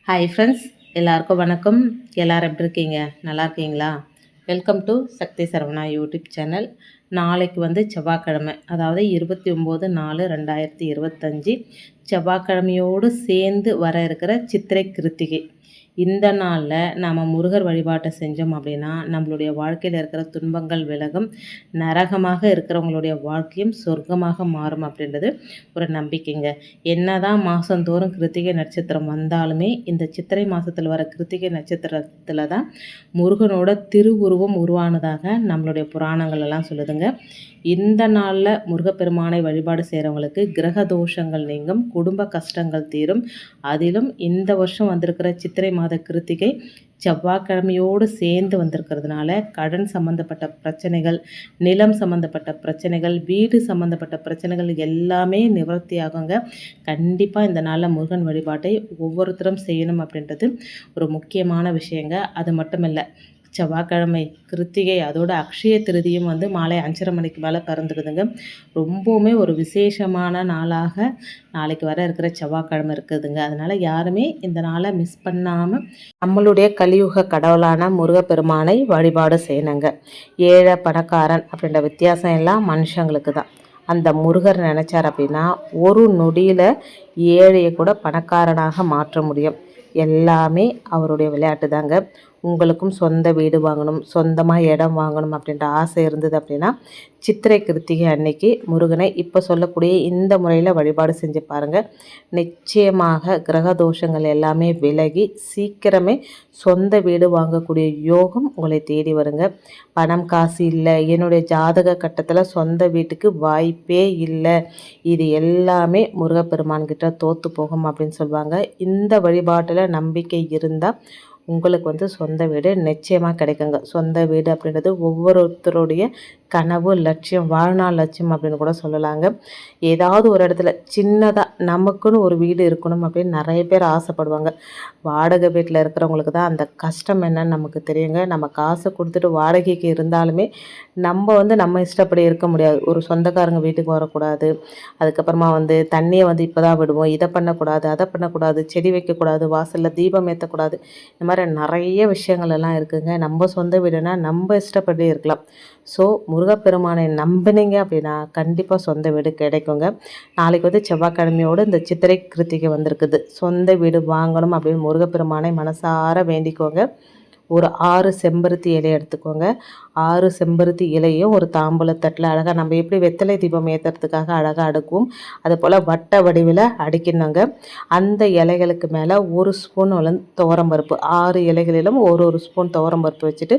Hi friends, எல்லாருக்கும் வணக்கம். எல்லோரும் எப்படி இருக்கீங்க? நல்லா இருக்கீங்களா? Welcome to Shakti Saravana YouTube channel. நாளைக்கு செவ்வாய்க்கிழமை, அதாவது 29/4/2025 செவ்வாய்க்கிழமையோடு சேர்ந்து வர இருக்கிற சித்திரை கிருத்திகை. இந்த நாளில் நாம் முருகர் வழிபாட்டை செஞ்சோம் அப்படின்னா நம்மளுடைய வாழ்க்கையில் இருக்கிற துன்பங்கள் விலகும், நரகமாக இருக்கிறவங்களுடைய வாழ்க்கையும் சொர்க்கமாக மாறும் அப்படின்றது ஒரு நம்பிக்கைங்க. என்னதான் மாதந்தோறும் கிருத்திகை நட்சத்திரம் வந்தாலுமே இந்த சித்திரை மாதத்தில் வர கிருத்திகை நட்சத்திரத்தில் தான் முருகனோட திருவுருவம் உருவானதாக நம்மளுடைய புராணங்கள் எல்லாம் சொல்லுதுங்க. இந்த நாளில் முருகப்பெருமானை வழிபாடு செய்கிறவங்களுக்கு கிரக தோஷங்கள் நீங்கும், குடும்ப கஷ்டங்கள் தீரும். அதிலும் இந்த வருஷம் வந்திருக்கிற சித்திரை மாத கிருத்திகை செவ்வாய்க்கிழமையோடு சேர்ந்து வந்திருக்கிறதுனால கடன் சம்மந்தப்பட்ட பிரச்சனைகள், நிலம் சம்மந்தப்பட்ட பிரச்சனைகள், வீடு சம்மந்தப்பட்ட பிரச்சனைகள் எல்லாமே நிவர்த்தி ஆகுங்க. கண்டிப்பாக இந்த நாளில் முருகன் வழிபாட்டை ஒவ்வொருத்தரும் செய்யணும் அப்படின்றது ஒரு முக்கியமான விஷயங்க. அது மட்டும் இல்லை, செவ்வாய்க்கிழமை கிருத்திகை, அதோட அக்ஷய திருதியும் மாலை 5:30 மணிக்கு மேலே பிறந்துடுதுங்க. ரொம்பவுமே ஒரு விசேஷமான நாளாக நாளைக்கு வர இருக்கிற செவ்வாய்க்கிழமை இருக்குதுங்க. அதனால் யாருமே இந்த நாளை மிஸ் பண்ணாமல் நம்மளுடைய கலியுக கடவுளான முருகப்பெருமானை வழிபாடு செய்யணுங்க. ஏழை பணக்காரன் அப்படின்ற வித்தியாசம் எல்லாம் மனுஷங்களுக்கு தான். அந்த முருகர் நினச்சார் அப்படின்னா ஒரு நொடியில் ஏழையை கூட பணக்காரனாக மாற்ற முடியும். எல்லாமே அவருடைய விளையாட்டு தாங்க. உங்களுக்கும் சொந்த வீடு வாங்கணும், சொந்தமாக இடம் வாங்கணும் அப்படின்ற ஆசை இருந்தது அப்படின்னா சித்திரை கிருத்திகை அன்னைக்கு முருகனை இப்போ சொல்லக்கூடிய இந்த முறையில் வழிபாடு செஞ்சு பாருங்கள். நிச்சயமாக கிரக தோஷங்கள் எல்லாமே விலகி சீக்கிரமே சொந்த வீடு வாங்கக்கூடிய யோகம் உங்களை தேடி வருங்க. பணம் காசு இல்லை, என்னுடைய ஜாதக கட்டத்தில் சொந்த வீட்டுக்கு வாய்ப்பே இல்லை, இது எல்லாமே முருகப்பெருமான்கிட்ட தோற்று போகும் அப்படின்னு சொல்லுவாங்க. இந்த வழிபாட்டில் நம்பிக்கை இருந்தால் உங்களுக்கு சொந்த வீடு நிச்சயமாக கிடைக்குங்க. சொந்த வீடு அப்படின்றது ஒவ்வொருத்தருடைய கனவு, லட்சியம், வாழ்நாள் லட்சியம் அப்படின்னு கூட சொல்லலாங்க. ஏதாவது ஒரு இடத்துல சின்னதாக நமக்குன்னு ஒரு வீடு இருக்கணும் அப்படின்னு நிறைய பேர் ஆசைப்படுவாங்க. வாடகை வீட்டில் இருக்கிறவங்களுக்கு தான் அந்த கஷ்டம் என்னன்னு நமக்கு தெரியுங்க. நம்ம காசு கொடுத்துட்டு வாடகைக்கு இருந்தாலுமே நம்ம நம்ம இஷ்டப்படி இருக்க முடியாது. ஒரு சொந்தக்காரங்க வீட்டுக்கு வரக்கூடாது, அதுக்கப்புறமா தண்ணியை இப்போ தான் விடுவோம், இதை பண்ணக்கூடாது, அதை பண்ணக்கூடாது, செடி வைக்கக்கூடாது, வாசலில் தீபம் ஏற்றக்கூடாது, இந்த மாதிரி நிறைய விஷயங்கள் எல்லாம் இருக்குங்க. நம்ம சொந்த வீடுனா நம்ம இஷ்டப்படி இருக்கலாம். ஸோ முருகப்பெருமானை நம்பினீங்க அப்படின்னா கண்டிப்பாக சொந்த வீடு கிடைக்குங்க. நாளைக்கு செவ்வாய்க்கிழமையோடு இந்த சித்திரை கிருத்திகை வந்திருக்குது. சொந்த வீடு வாங்கணும் அப்படின்னு முருகப்பெருமானை மனசார வேண்டிக்கோங்க. ஒரு 6 செம்பருத்தி இலை எடுத்துக்கோங்க. 6 செம்பருத்தி இலையும் ஒரு தாம்பூலத்தட்டில் அழகாக நம்ம எப்படி வெத்தலை தீபம் ஏற்றுறதுக்காக அழகாக அடுக்குவோம், அதுபோல் வட்ட வடிவில் அடிக்கணுங்க. அந்த இலைகளுக்கு மேலே 1 ஸ்பூன் துவரம்பருப்பு, 6 இலைகளிலும் ஒரு ஸ்பூன் துவரம்பருப்பு வச்சுட்டு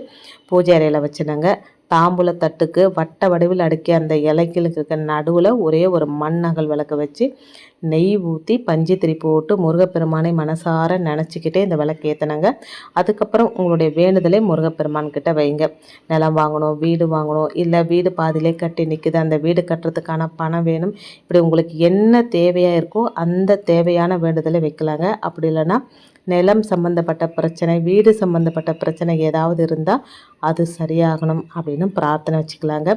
பூஜை அறையில் வச்சுடுங்க. தாம்பூலத்தட்டுக்கு வட்ட வடிவில் அடுக்கிய அந்த இலைகளுக்கு இருக்க நடுவில் ஒரே ஒரு மண்ணகல் விளக்கு வச்சு நெய் ஊற்றி பஞ்சு திரி போட்டு முருகப்பெருமானை மனசார நினச்சிக்கிட்டே இந்த விளக்கு ஏற்றினங்க. அதுக்கப்புறம் உங்களுடைய வேண்டுதலை முருகப்பெருமான்கிட்ட வைங்க. நிலம் வாங்கணும், வீடு வாங்கணும், இல்லை வீடு பாதியிலே கட்டி நிற்குது, அந்த வீடு கட்டுறதுக்கான பணம் வேணும், இப்படி உங்களுக்கு என்ன தேவையாக இருக்கோ அந்த தேவையான வேண்டுதலை வைக்கலாங்க. அப்படி இல்லைன்னா நிலம் சம்மந்தப்பட்ட பிரச்சனை, வீடு சம்மந்தப்பட்ட பிரச்சனை ஏதாவது இருந்தால் அது சரியாகணும் அப்படின்னு பிரார்த்தனை வச்சுக்கலாங்க.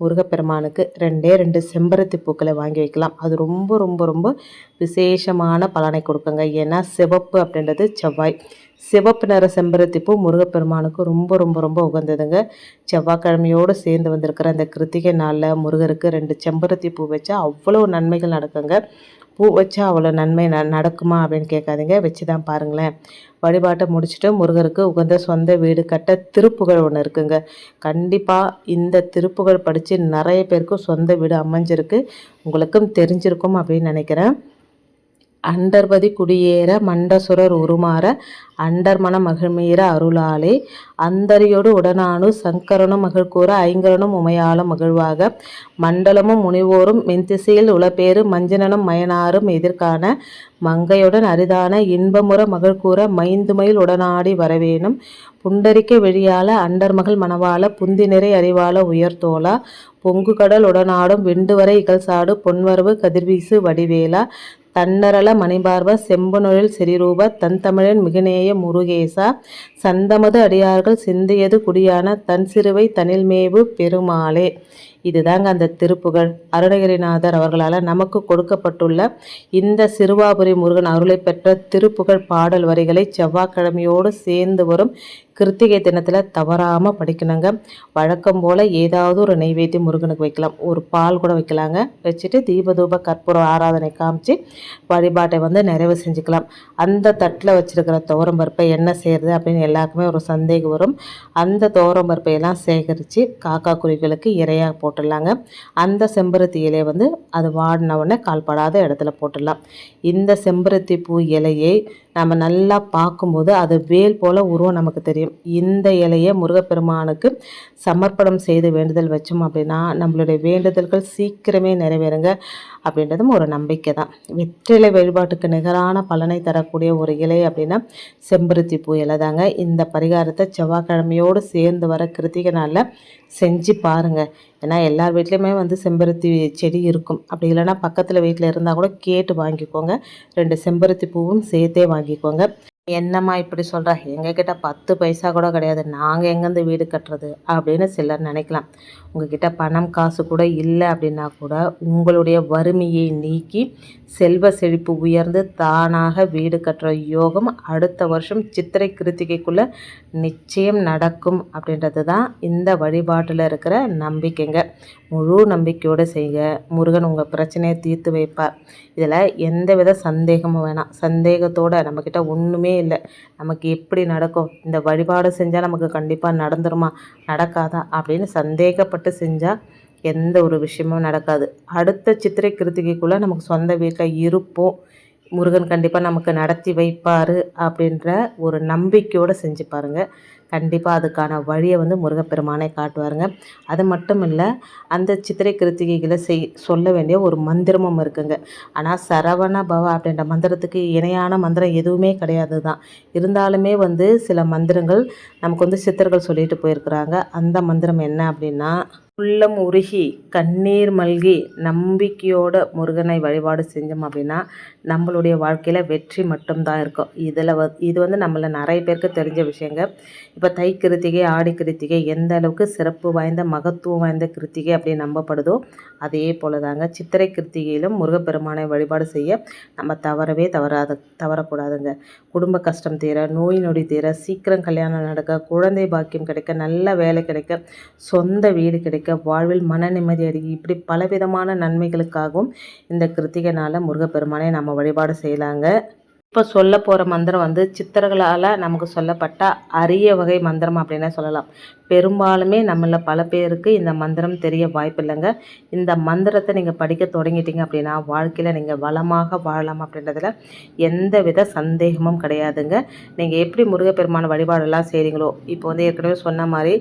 முருகப்பெருமானுக்கு 2 செம்பருத்தி பூக்களை வாங்கி வைக்கலாம். அது ரொம்ப ரொம்ப ரொம்ப விசேஷமான பலனை கொடுக்குங்க. ஏன்னா சிவப்பு அப்படின்றது செவ்வாய். சிவப்பு நிற செம்பருத்தி பூ முருகப்பெருமானுக்கு ரொம்ப ரொம்ப ரொம்ப உகந்ததுங்க. செவ்வாய்க்கிழமையோடு சேர்ந்து வந்திருக்கிற அந்த கிருத்திகை நாளில் முருகருக்கு 2 செம்பருத்தி பூ வச்சா அவ்வளோ நன்மைகள் நடக்குங்க. பூ வச்சா அவ்வளோ நன்மை நடக்குமா அப்படின்னு கேட்காதீங்க, வச்சு தான் பாருங்களேன். வழிபாட்டை முடிச்சுட்டு முருகருக்கு உகந்த சொந்த வீடு கட்ட திருப்புகழ் ஒன்று இருக்குங்க. கண்டிப்பாக இந்த திருப்புகழ் படித்து நிறைய பேருக்கும் சொந்த வீடு அமைஞ்சிருக்கு, உங்களுக்கும் தெரிஞ்சிருக்கும் அப்படின்னு நினைக்கிறேன். அண்டர்பதி குடியேற மண்டசுரர் உருமாற அண்டர்மன மகிழ்மீர அருளாலே அந்தரியோடு உடனானு சங்கரனும் மகிழ்கூற ஐங்கரனும் உமையாலும் மகிழ்வாக மண்டலமும் முனிவோரும் மென்திசையில் உளப்பேறு மஞ்சனனும் மயனாரும் எதிர்காண மங்கையுடன் அரிதான இன்பமுற மகிழ்கூற மைந்துமயில் உடனாடி வரவேணும் புண்டரிக்க வெளியால அண்டர்மகள் மணவாள புந்தி நிறை அறிவால உயர்த்தோலா பொங்கு கடல் உடனாடும் வெண்டுவரை இகழ்சாடு பொன்வரவு கதிர்வீசு வடிவேலா தன்னரள மணிபார்வ செம்பனொழில் செறிரூப தன் தமிழன் மிகுநேய முருகேசா சந்தமது அடியார்கள் சிந்தியது குடியான தன் சிறுவை தனில்மேவு பெருமாளே. இதுதாங்க அந்த திருப்புகழ். அருணகிரிநாதர் அவர்களால் நமக்கு கொடுக்கப்பட்டுள்ள இந்த சிறுவாபுரி முருகன் அருளை பெற்ற திருப்புகழ் பாடல் வரிகளை செவ்வாய்க்கிழமையோடு சேர்ந்து வரும் கிருத்திகை தினத்தில் தவறாமல் படிக்கணுங்க. வழக்கம் போல் ஏதாவது ஒரு நெய்வேத்தியம் முருகனுக்கு வைக்கலாம். ஒரு பால் கூட வைக்கலாங்க. வச்சுட்டு தீபதூப கற்பூர ஆராதனை காமிச்சு வழிபாட்டை நிறைவு செஞ்சுக்கலாம். அந்த தட்டில் வச்சுருக்கிற துவரம்பருப்பை என்ன செய்கிறது அப்படின்னு எல்லாருக்குமே ஒரு சந்தேகம் வரும். அந்த துவரம்பருப்பையெல்லாம் சேகரித்து காக்கா குருவிகளுக்கு இரையாக போட்டுடலாங்க. அந்த செம்பருத்தி இலையை அது வாடின உடனே கால்படாத இடத்துல போட்டுடலாம். இந்த செம்பருத்தி பூ இலையை நம்ம நல்லா பார்க்கும்போது அது வேல் போல் உருவம் நமக்கு தெரியும். இந்த இலையை முருகப்பெருமானுக்கு சமர்ப்பணம் செய்து வேண்டுதல் வச்சோம் அப்படின்னா நம்மளுடைய வேண்டுதல்கள் சீக்கிரமே நிறைவேறுங்க அப்படின்றதும் ஒரு நம்பிக்கை தான். வெற்றிலை வழிபாட்டுக்கு நிகரான பலனை தரக்கூடிய ஒரு இலை அப்படின்னா செம்பருத்தி பூ இலை தாங்க. இந்த பரிகாரத்தை செவ்வாய்க்கிழமையோடு சேர்ந்து வர கிருத்திகை நாளில் செஞ்சு பாருங்கள். ஏன்னா எல்லார் வீட்லேயுமே செம்பருத்தி செடி இருக்கும். அப்படி இல்லைன்னா பக்கத்தில் வீட்டில் இருந்தால் கூட கேட்டு வாங்கிக்கோங்க. 2 செம்பருத்தி பூவும் சேர்த்தே வாங்கிக்கோங்க. என்னம்மா இப்படி சொல்கிறா, எங்ககிட்ட 10 பைசா கூட கிடையாது, நாங்கள் எங்கேருந்து வீடு கட்டுறது அப்படின்னு சிலர் நினைக்கலாம். உங்ககிட்ட பணம் காசு கூட இல்லை அப்படின்னா கூட உங்களுடைய வறுமையை நீக்கி செல்வ செழிப்பு உயர்ந்து தானாக வீடு கட்டுற யோகம் அடுத்த வருஷம் சித்திரை கிருத்திகைக்குள்ளே நிச்சயம் நடக்கும் அப்படின்றது தான் இந்த வழிபாட்டில் இருக்கிற நம்பிக்கைங்க. முழு நம்பிக்கையோடு செய்க. முருகன் உங்கள் பிரச்சனையை தீர்த்து வைப்பார். இதில் எந்தவித சந்தேகமும் வேணாம். சந்தேகத்தோடு நம்மக்கிட்ட ஒன்றுமே இல்லை, நமக்கு எப்படி நடக்கும், இந்த வழிபாடு செஞ்சால் நமக்கு கண்டிப்பாக நடந்துருமா நடக்காதா அப்படின்னு சந்தேகப்பட்டு செஞ்சால் எந்த ஒரு விஷயமும் நடக்காது. அடுத்த சித்திரை கிருத்திகைக்குள்ளே நமக்கு சொந்த வீட்டில் இருப்போம், முருகன் கண்டிப்பாக நமக்கு நடத்தி வைப்பார் அப்படின்ற ஒரு நம்பிக்கையோடு செஞ்சு பாருங்கள். கண்டிப்பாக அதுக்கான வழியை முருகப்பெருமானை காட்டுவாருங்க. அது மட்டும் இல்லை, அந்த சித்திரை கிருத்திகைகளை சொல்ல வேண்டிய ஒரு மந்திரமும் இருக்குங்க. ஆனால் சரவண பவ அப்படின்ற மந்திரத்துக்கு இணையான மந்திரம் எதுவுமே கிடையாது தான். இருந்தாலுமே சில மந்திரங்கள் நமக்கு சித்தர்கள் சொல்லிட்டு போயிருக்கிறாங்க. அந்த மந்திரம் என்ன அப்படின்னா, உள்ளம் உருகி கண்ணீர் மல்கி நம்பிக்கையோட முருகனை வழிபாடு செஞ்சோம் அப்படின்னா நம்மளுடைய வாழ்க்கையில் வெற்றி மட்டும்தான் இருக்கும். இது நம்மள நிறைய பேருக்கு தெரிஞ்ச விஷயங்க. இப்போ தை கிருத்திகை ஆடி கிருத்திகை எந்த அளவுக்கு சிறப்பு வாய்ந்த மகத்துவம் வாய்ந்த கிருத்திகை அப்படின்னு நம்பப்படுதோ அதே போல தாங்க சித்திரை கிருத்திகையிலும் முருகப்பெருமானை வழிபாடு செய்ய நம்ம தவறக்கூடாதுங்க. குடும்ப கஷ்டம் தீர, நோய் நொடி தீர, சீக்கிரம் கல்யாணம் நடக்க, குழந்தை பாக்கியம் கிடைக்க, நல்ல வேலை கிடைக்க, சொந்த வீடு கிடைக்க, வாழ்வில் மன நிம்மதி அடைகி, இப்படி பலவிதமான நன்மைகளுக்காகவும் இந்த கிருத்திகை நாளில் முருகப்பெருமானை நம்ம வழிபாடு செய்யலாங்க. இப்போ சொல்ல போகிற மந்திரம் சித்தர்களால் நமக்கு சொல்லப்பட்ட அரிய வகை மந்திரம் அப்படின்னே சொல்லலாம். பெரும்பாலுமே நம்மள பல பேருக்கு இந்த மந்திரம் தெரிய வாய்ப்பு இல்லைங்க. இந்த மந்திரத்தை நீங்கள் படிக்க தொடங்கிட்டீங்க அப்படின்னா வாழ்க்கையில் நீங்கள் வளமாக வாழலாம் அப்படின்றதுல எந்த வித சந்தேகமும் கிடையாதுங்க. நீங்கள் எப்படி முருகப்பெருமான வழிபாடெல்லாம் செய்கிறீங்களோ, இப்போ ஏற்கனவே சொன்ன மாதிரி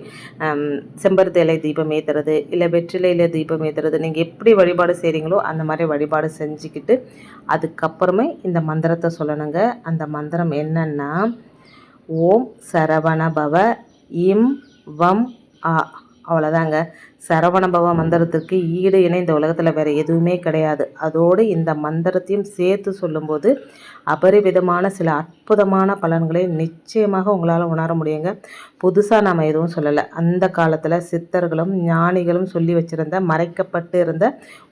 செம்பருத்தி இலை தீபம் ஏற்றுறது, இல்லை வெற்றிலையில் தீபம் ஏற்றுறது, நீங்கள் எப்படி வழிபாடு செய்கிறீங்களோ அந்த மாதிரி வழிபாடு செஞ்சுக்கிட்டு அதுக்கப்புறமே இந்த மந்திரத்தை சொல்லணுங்க. அந்த மந்திரம் என்னன்னா, ஓம் சரவணபவ இம் வம் ஆ. அவ்வளோதாங்க. சரவணபவ மந்திரத்திற்கு ஈடு இணை இந்த உலகத்தில் வேறு எதுவுமே கிடையாது. அதோடு இந்த மந்திரத்தையும் சேர்த்து சொல்லும்போது அபரிவிதமான சில அற்புதமான பலன்களை நிச்சயமாக உங்களால் உணர முடியுங்க. புதுசாக நாம் எதுவும் சொல்லலை. அந்த காலத்தில் சித்தர்களும் ஞானிகளும் சொல்லி வச்சுருந்த மறைக்கப்பட்டு இருந்த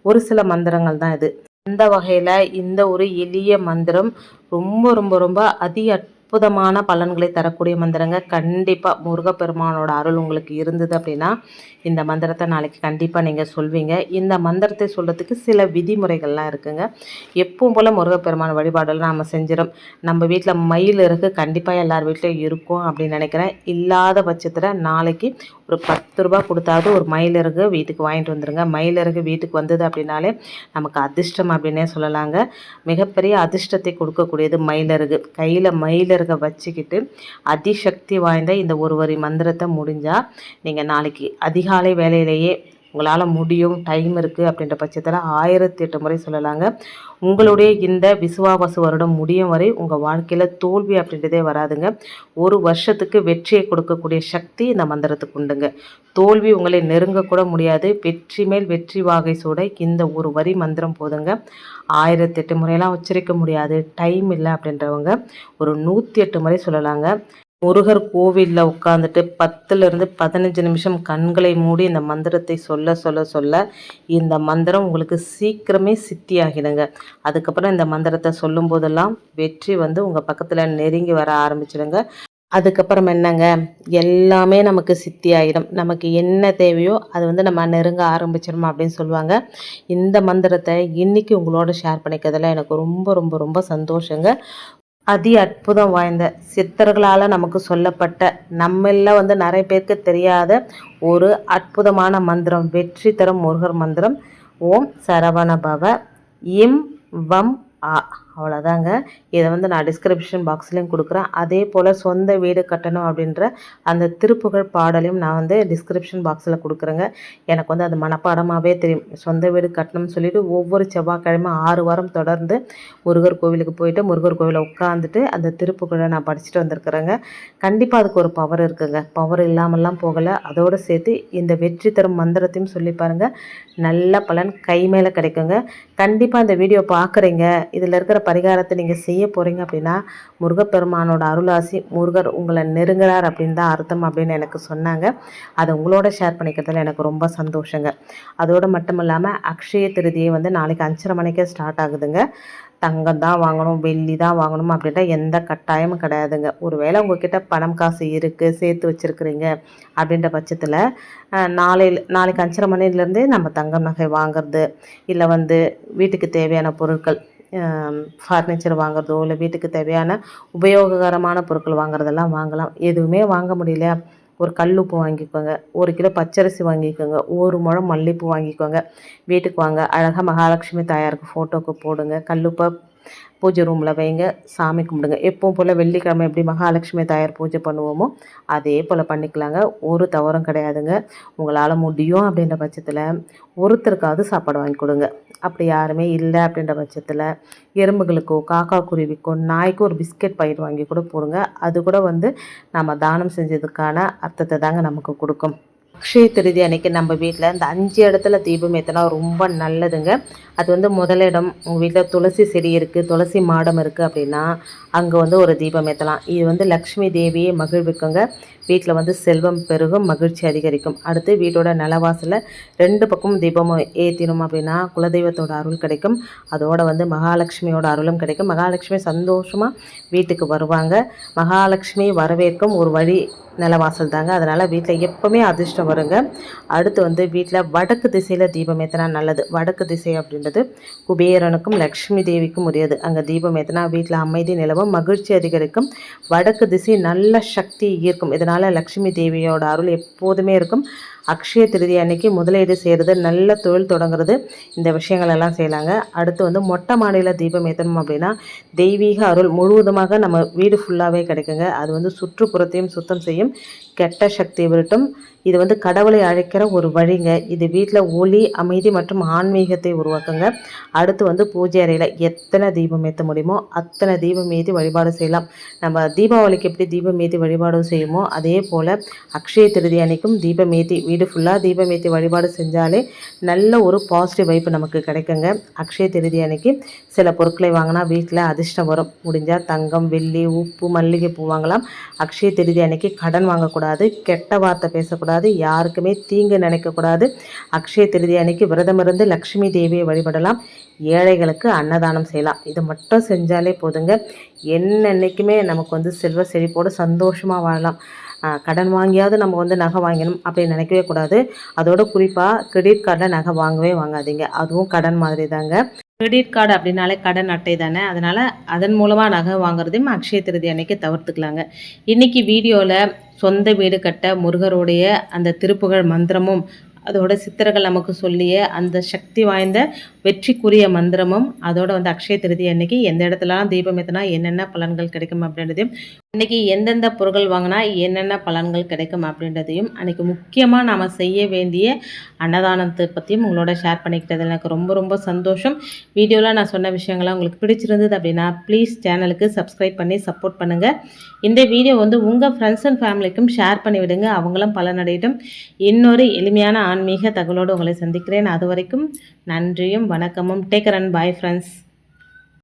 ஒரு சில மந்திரங்கள் தான் இது. அந்த வகையில் இந்த ஒரு எளிய மந்திரம் ரொம்ப ரொம்ப ரொம்ப அற்புதமான பலன்களை தரக்கூடிய மந்திரங்க. கண்டிப்பாக முருகப்பெருமானோட அருள் உங்களுக்கு இருந்தது அப்படின்னா இந்த மந்திரத்தை நாளைக்கு கண்டிப்பாக நீங்கள் சொல்வீங்க. இந்த மந்திரத்தை சொல்கிறதுக்கு சில விதிமுறைகள்லாம் இருக்குங்க. எப்பவும் போல் முருகப்பெருமான வழிபாடெல்லாம் நம்ம செஞ்சிடும். நம்ம வீட்டில் மயில் இருக்குது, கண்டிப்பாக எல்லார் வீட்லேயும் இருக்கும் அப்படின்னு நினைக்கிறேன். இல்லாத பட்சத்தில் நாளைக்கு ஒரு 10 ரூபா கொடுத்தாவது ஒரு மயிலிறகு வீட்டுக்கு வாங்கிட்டு வந்துடுங்க. மயிலிறகு வீட்டுக்கு வந்தது அப்படின்னாலே நமக்கு அதிர்ஷ்டம் அப்படின்னே சொல்லலாங்க. மிகப்பெரிய அதிர்ஷ்டத்தை கொடுக்கக்கூடியது மயிலிறகு. கையில் மயிலிறகை வச்சுக்கிட்டு அதிசக்தி வாய்ந்த இந்த ஒரு வரி மந்திரத்தை முடிஞ்சால் நீங்கள் நாளைக்கு அதிகாலை வேலையிலேயே உங்களால் முடியும், டைம் இருக்குது அப்படின்ற பட்சத்தில் 1008 முறை சொல்லலாங்க. உங்களுடைய இந்த விசுவாவசு வருடம் முடியும் வரை உங்கள் வாழ்க்கையில் தோல்வி அப்படின்றதே வராதுங்க. ஒரு வருஷத்துக்கு வெற்றியை கொடுக்கக்கூடிய சக்தி இந்த மந்திரத்துக்கு உண்டுங்க. தோல்வி உங்களை நெருங்கக்கூட முடியாது. வெற்றி மேல் வெற்றி வாகை சூட இந்த ஒரு வரி மந்திரம் போதுங்க. 1008 முறையெல்லாம் உச்சரிக்க முடியாது, டைம் இல்லை அப்படின்றவங்க ஒரு 108 முறை சொல்லலாங்க. முருகர் கோவிலில் உட்காந்துட்டு 10லிருந்து 15 நிமிஷம் கண்களை மூடி இந்த மந்திரத்தை சொல்ல சொல்ல சொல்ல இந்த மந்திரம் உங்களுக்கு சீக்கிரமே சித்தி ஆகிடுங்க. அதுக்கப்புறம் இந்த மந்திரத்தை சொல்லும் போதெல்லாம் வெற்றி வந்து உங்கள் பக்கத்தில் நெருங்கி வர ஆரம்பிச்சிடுங்க. அதுக்கப்புறம் என்னங்க, எல்லாமே நமக்கு சித்தி ஆகிடும். நமக்கு என்ன தேவையோ அது வந்து நம்ம நெருங்க ஆரம்பிச்சிடும் அப்படின்னு சொல்லுவாங்க. இந்த மந்திரத்தை இன்றைக்கி உங்களோட ஷேர் பண்ணிக்கிறதுல எனக்கு ரொம்ப ரொம்ப ரொம்ப சந்தோஷங்க. அதி அற்புதம் வாய்ந்த சித்தர்களால் நமக்கு சொல்லப்பட்ட நம்மள வந்து நிறைய பேருக்கு தெரியாத ஒரு அற்புதமான மந்திரம், வெற்றி தரும் முருகர் மந்திரம். ஓம் சரவண பவ இம் வம் ஆ, அவ்வளோதாங்க. இதை வந்து நான் டிஸ்கிரிப்ஷன் பாக்ஸ்லேயும் கொடுக்குறேன். அதே போல் சொந்த வீடு கட்டணும் அப்படின்ற அந்த திருப்புகழ் பாடலையும் நான் வந்து டிஸ்கிரிப்ஷன் பாக்ஸில் கொடுக்குறேங்க. எனக்கு வந்து அது மனப்பாடமாகவே தெரியும். சொந்த வீடு கட்டணும்னு சொல்லிட்டு ஒவ்வொரு செவ்வாய்க்கிழமை 6 வாரம் தொடர்ந்து முருகர் கோவிலுக்கு போயிட்டு முருகர் கோவிலை உட்காந்துட்டு அந்த திருப்புகழை நான் படிச்சுட்டு வந்திருக்கிறேங்க. கண்டிப்பாக அதுக்கு ஒரு பவர் இருக்குங்க. பவர் இல்லாமல்லாம் போகலை. அதோடு சேர்த்து இந்த வெற்றி தரும் மந்திரத்தையும் சொல்லி பாருங்கள். நல்ல பலன் கை மேலே கிடைக்குங்க. கண்டிப்பாக இந்த வீடியோ பார்க்குறீங்க, இதில் இருக்கிற பரிகாரத்தை நீங்கள் செய்ய போகிறீங்க அப்படின்னா முருகப்பெருமானோட அருளாசி முருகர் உங்களை நெருங்குறார் அப்படின்னு தான் அர்த்தம் அப்படின்னு எனக்கு சொன்னாங்க. அதை உங்களோட ஷேர் பண்ணிக்கிறதுல எனக்கு ரொம்ப சந்தோஷங்க. அதோடு மட்டும் இல்லாமல் அக்ஷய திருதியை வந்து நாளைக்கு 5:30 மணிக்கே ஸ்டார்ட் ஆகுதுங்க. தங்கம் தான் வாங்கணும், வெள்ளி தான் வாங்கணும் அப்படின்ட்டு எந்த கட்டாயமும் கிடையாதுங்க. ஒருவேளை உங்ககிட்ட பணம் காசு இருக்குது, சேர்த்து வச்சுருக்குறீங்க அப்படின்ற பட்சத்தில் நாளைக்கு 5:30 மணிலேருந்தே நம்ம தங்கம் நகை வாங்குறது, இல்லை வந்து வீட்டுக்கு தேவையான பொருட்கள், ஃபர்னிச்சர் வாங்குறதோ இல்லை வீட்டுக்கு தேவையான உபயோககரமான பொருட்கள் வாங்குறதெல்லாம் வாங்கலாம். எதுவுமே வாங்க முடியல, ஒரு கல்லுப்பு வாங்கிக்கோங்க, 1 கிலோ பச்சரிசி வாங்கிக்கோங்க, 1 முழம் மல்லிகைப்பூ வாங்கிக்கோங்க. வீட்டுக்கு வாங்க, அழகாக மகாலட்சுமி தாயாருக்கு ஃபோட்டோக்கு போடுங்க. கல்லுப்பை பூஜை ரூமில் வைங்க, சாமி கும்பிடுங்க. எப்பவும் போல் வெள்ளிக்கிழமை எப்படி மகாலட்சுமி தாயார் பூஜை பண்ணுவோமோ அதே போல் பண்ணிக்கலாங்க. ஒரு தவறும் கிடையாதுங்க. உங்களால் முடியும் அப்படின்ற பட்சத்தில் ஒருத்தருக்காவது சாப்பாடு வாங்கி கொடுங்க. அப்படி யாருமே இல்லை அப்படின்ற பட்சத்தில் எறும்புகளுக்கோ காக்கா குருவிக்கோ நாய்க்கோ ஒரு பிஸ்கெட் பாக்கெட் வாங்கி கூட போடுங்க. அது கூட வந்து நம்ம தானம் செஞ்சதுக்கான அர்த்தத்தை தாங்க நமக்கு கொடுக்கும். அக்ஷய திருதி அன்னைக்கு நம்ம வீட்டில் இந்த 5 இடத்துல தீபம் ஏற்றினா ரொம்ப நல்லதுங்க. அது வந்து முதலிடம், உங்கள் வீட்டில் துளசி செடி இருக்குது, துளசி மாடம் இருக்குது அப்படின்னா அங்கே வந்து ஒரு தீபம் ஏற்றலாம். இது வந்து லக்ஷ்மி தேவியை மகிழ்விக்குங்க. வீட்டில் வந்து செல்வம் பெருகும், மகிழ்ச்சி அதிகரிக்கும். அடுத்து வீட்டோட நிலவாசலில் 2 பக்கமும் தீபம் ஏற்றினோம் அப்படின்னா குலதெய்வத்தோட அருள் கிடைக்கும். அதோடு வந்து மகாலட்சுமியோட அருளும் கிடைக்கும். மகாலட்சுமி சந்தோஷமாக வீட்டுக்கு வருவாங்க. மகாலட்சுமி வரவேற்கும் ஒரு வழி நிலவாசல் தாங்க. அதனால் வீட்டில் எப்போவுமே அதிர்ஷ்டம் வருங்க. அடுத்து வந்து வீட்டில் வடக்கு திசையில் தீபம் ஏற்றினா நல்லது. வடக்கு திசை அப்படின்றது குபேரனுக்கும் லக்ஷ்மி தேவிக்கும் உரியது. அங்கே தீபம் ஏற்றினா வீட்டில் அமைதி நிலவும், மகிழ்ச்சி அதிகரிக்கும். வடக்கு திசை நல்ல சக்தி ஈர்க்கும். இதனால் லக்ஷ்மி தேவியோட அருள் எப்போதுமே இருக்கும். அக்ஷய திருதி அன்னைக்கு முதலீடு செய்கிறது, நல்ல தொழில் தொடங்குறது, இந்த விஷயங்கள் எல்லாம் செய்யலாங்க. அடுத்து வந்து மொட்டை மாடியில் தீபம் ஏற்றணும் அப்படின்னா தெய்வீக அருள் முழுவதுமாக நம்ம வீடு ஃபுல்லாகவே கிடைக்குங்க. அது வந்து சுற்றுப்புறத்தையும் சுத்தம் செய்யும், கெட்ட சக்தி விரட்டும். இது வந்து கடவுளை அழைக்கிற ஒரு வழிங்க. இது வீட்டில் ஒளி, அமைதி மற்றும் ஆன்மீகத்தை உருவாக்குங்க. அடுத்து வந்து பூஜை அறையில் எத்தனை தீபம் ஏற்ற முடியுமோ அத்தனை தீபம் ஏற்றி வழிபாடு செய்யலாம். நம்ம தீபாவளிக்கு எப்படி தீபம் ஏற்றி வழிபாடு செய்யுமோ அதே போல் அக்ஷய திருதி அன்னைக்கும் தீபம் ஏற்றி வீடு ஃபுல்லாக தீபம் ஏற்றி வழிபாடு செஞ்சாலே நல்ல ஒரு பாசிட்டிவ் வைப்பு நமக்கு கிடைக்குங்க. அக்ஷய திருதி அன்னைக்கு சில பொருட்களை வாங்கினா வீட்டில் அதிர்ஷ்டம் வரும். முடிஞ்சால் தங்கம், வெள்ளி, உப்பு, மல்லிகை பூ வாங்கலாம். அக்ஷய திருதி அன்னைக்கு கடன் வாங்கக்கூடாது, கெட்ட வார்த்தை பேசக்கூடாது, யாருக்குமே தீங்கு நினைக்கக்கூடாது. அக்ஷய திருதி அன்னைக்கு விரதமிருந்து லக்ஷ்மி தேவியை வழிபடலாம். ஏழைகளுக்கு அன்னதானம் செய்யலாம். இது மட்டும் செஞ்சாலே போதுங்க. என்னன்னைக்குமே நமக்கு வந்து செல்வ செழிப்போடு சந்தோஷமாக வாழலாம். கடன் வாங்கியாவது நம்ம வந்து நகை வாங்கணும் அப்படின்னு நினைக்கவே கூடாது. அதோட குறிப்பாக கிரெடிட் கார்டில் நகை வாங்கவே வாங்காதீங்க. அதுவும் கடன் மாதிரி தாங்க. கிரெடிட் கார்டு அப்படின்னாலே கடன் அட்டை தானே. அதனால் அதன் மூலமாக நகை வாங்குறதையும் அக்ஷய திருதி அன்னைக்கு தவிர்த்துக்கலாங்க. இன்றைக்கி வீடியோவில் சொந்த வீடு கட்ட முருகருடைய அந்த திருப்புகழ் மந்திரமும் அதோட சித்தர்கள் நமக்கு சொல்லிய அந்த சக்தி வாய்ந்த வெற்றிக்குரிய மந்திரமும் அதோட வந்து அக்ஷய திருதி அன்னைக்கு எந்த இடத்துலலாம் தீபம் ஏற்றினா என்னென்ன பலன்கள் கிடைக்கும் அப்படின்றதையும், இன்றைக்கி எந்தெந்த பொருட்கள் வாங்கினா என்னென்ன பலன்கள் கிடைக்கும் அப்படின்றதையும், அன்றைக்கி முக்கியமாக நாம் செய்ய வேண்டிய அன்னதானத்தை பற்றியும் உங்களோட ஷேர் பண்ணிக்கிட்டது எனக்கு ரொம்ப ரொம்ப சந்தோஷம். வீடியோவில் நான் சொன்ன விஷயங்கள்லாம் உங்களுக்கு பிடிச்சிருந்தது அப்படின்னா ப்ளீஸ் சேனலுக்கு சப்ஸ்கிரைப் பண்ணி சப்போர்ட் பண்ணுங்கள். இந்த வீடியோ வந்து உங்கள் ஃப்ரெண்ட்ஸ் அண்ட் ஃபேமிலிக்கும் ஷேர் பண்ணிவிடுங்க, அவங்களும் பலனடையட்டும். இன்னொரு எளிமையான ஆன்மீக தகவலோடு உங்களை சந்திக்கிறேன். அது வரைக்கும் நன்றியும் வணக்கமும். Take care and bye friends.